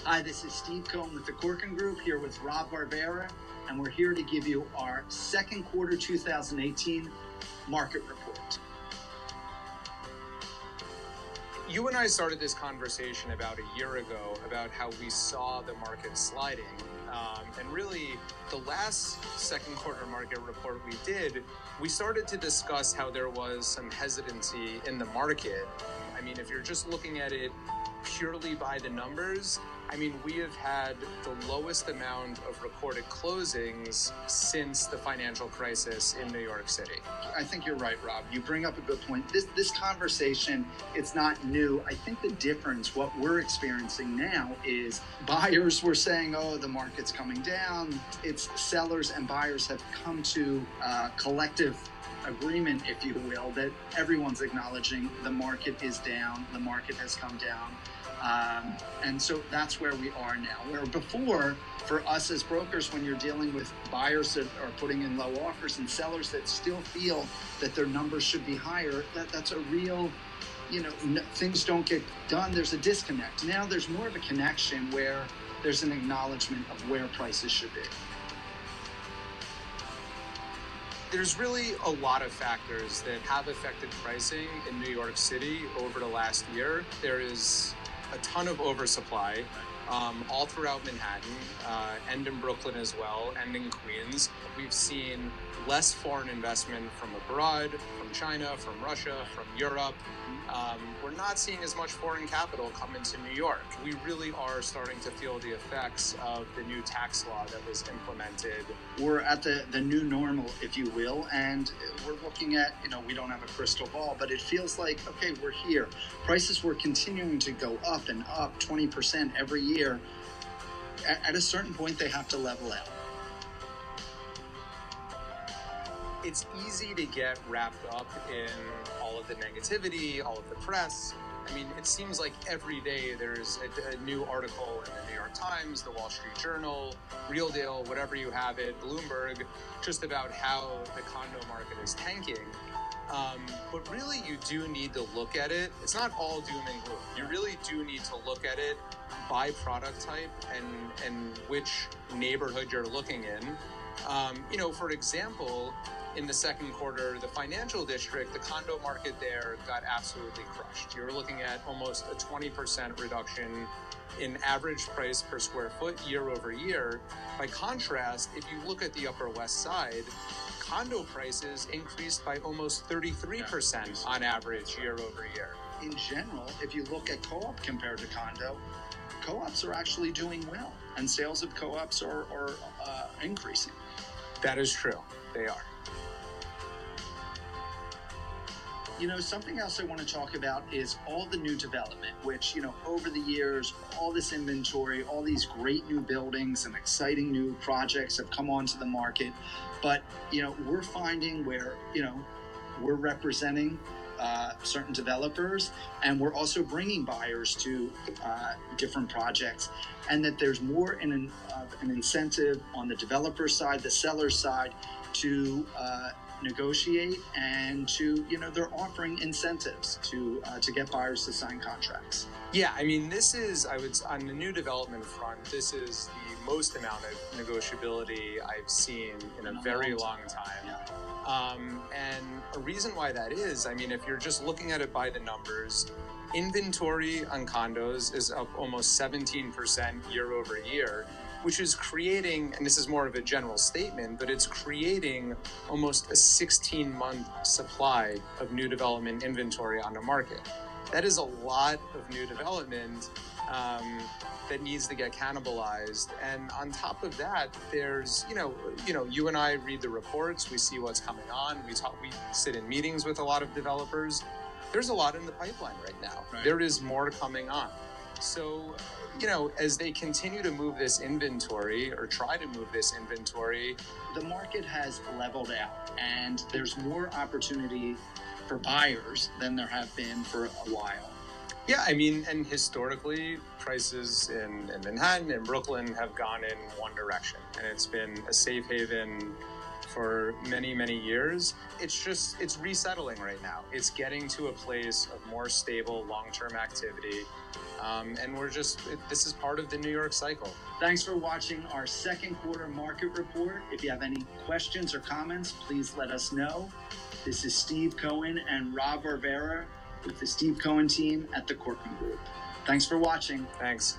Hi, this is Steve Cohen with the Corkin Group here with Rob Barbera, and we're here to give you our second quarter 2018 market report. You and I started this conversation about a year ago about how we saw the market sliding. And really, the last second quarter market report we did, we started to discuss how there was some hesitancy in the market. I mean, if you're just looking at it purely by the numbers, I mean, we have had the lowest amount of recorded closings since the financial crisis in New York City. I think you're right, Rob. You bring up a good point. This conversation, it's not new. I think the difference, what we're experiencing now is buyers were saying, oh, the market's coming down. It's sellers and buyers have come to a collective agreement, if you will, that everyone's acknowledging the market is down, the market has come down. And so that's where we are now. Where before, for us as brokers, when you're dealing with buyers that are putting in low offers and sellers that still feel that their numbers should be higher, that's a real, things don't get done. There's a disconnect. Now there's more of a connection where there's an acknowledgement of where prices should be. There's really a lot of factors that have affected pricing in New York City over the last year. There is a ton of oversupply all throughout Manhattan and in Brooklyn as well, and in Queens. We've seen less foreign investment from abroad, from China, from Russia, from Europe. We're not seeing as much foreign capital come into New York. We really are starting to feel the effects of the new tax law that was implemented. We're at the new normal, if you will, and we're looking at, we don't have a crystal ball, but it feels like, okay, we're here. Prices were continuing to go up and up 20% every year. At a certain point, they have to level out. It's easy to get wrapped up in all of the negativity, all of the press. I mean, it seems like every day there's a new article in the New York Times, the Wall Street Journal, Real Deal, whatever you have it, Bloomberg, just about how the condo market is tanking. But really, you do need to look at it. It's not all doom and gloom. You really do need to look at it by product type and which neighborhood you're looking in. For example, in the second quarter, the financial district, the condo market there got absolutely crushed. You're looking at almost a 20% reduction in average price per square foot year over year. By contrast, if you look at the Upper West Side, condo prices increased by almost 33% on average year over year. In general, if you look at co-op compared to condo, co-ops are actually doing well, and sales of co-ops are increasing. That is true. They are. Something else I want to talk about is all the new development, which, over the years, all this inventory, all these great new buildings and exciting new projects have come onto the market. But, we're finding where, we're representing certain developers, and we're also bringing buyers to different projects, and that there's more an incentive on the developer side, the seller side, to negotiate, and to, they're offering incentives to get buyers to sign contracts. Yeah, I mean, on the new development front, this is the most amount of negotiability I've seen in a very long time. Yeah. And a reason why that is, I mean, if you're just looking at it by the numbers, inventory on condos is up almost 17% year over year, which is creating, and this is more of a general statement, but it's creating almost a 16-month supply of new development inventory on the market. That is a lot of new development that needs to get cannibalized. And on top of that, there's, you and I read the reports, we see what's coming on, we sit in meetings with a lot of developers. There's a lot in the pipeline right now. Right. There is more coming on. So, as they continue to move this inventory or try to move this inventory, the market has leveled out, and there's more opportunity for buyers than there have been for a while. Yeah, I mean, and historically, prices in Manhattan and Brooklyn have gone in one direction, and it's been a safe haven for many, many years. It's resettling right now. It's getting to a place of more stable long-term activity. And this is part of the New York cycle. Thanks for watching our second quarter market report. If you have any questions or comments, please let us know. This is Steve Cohen and Rob Barbera with the Steve Cohen team at the Corcoran Group. Thanks for watching. Thanks.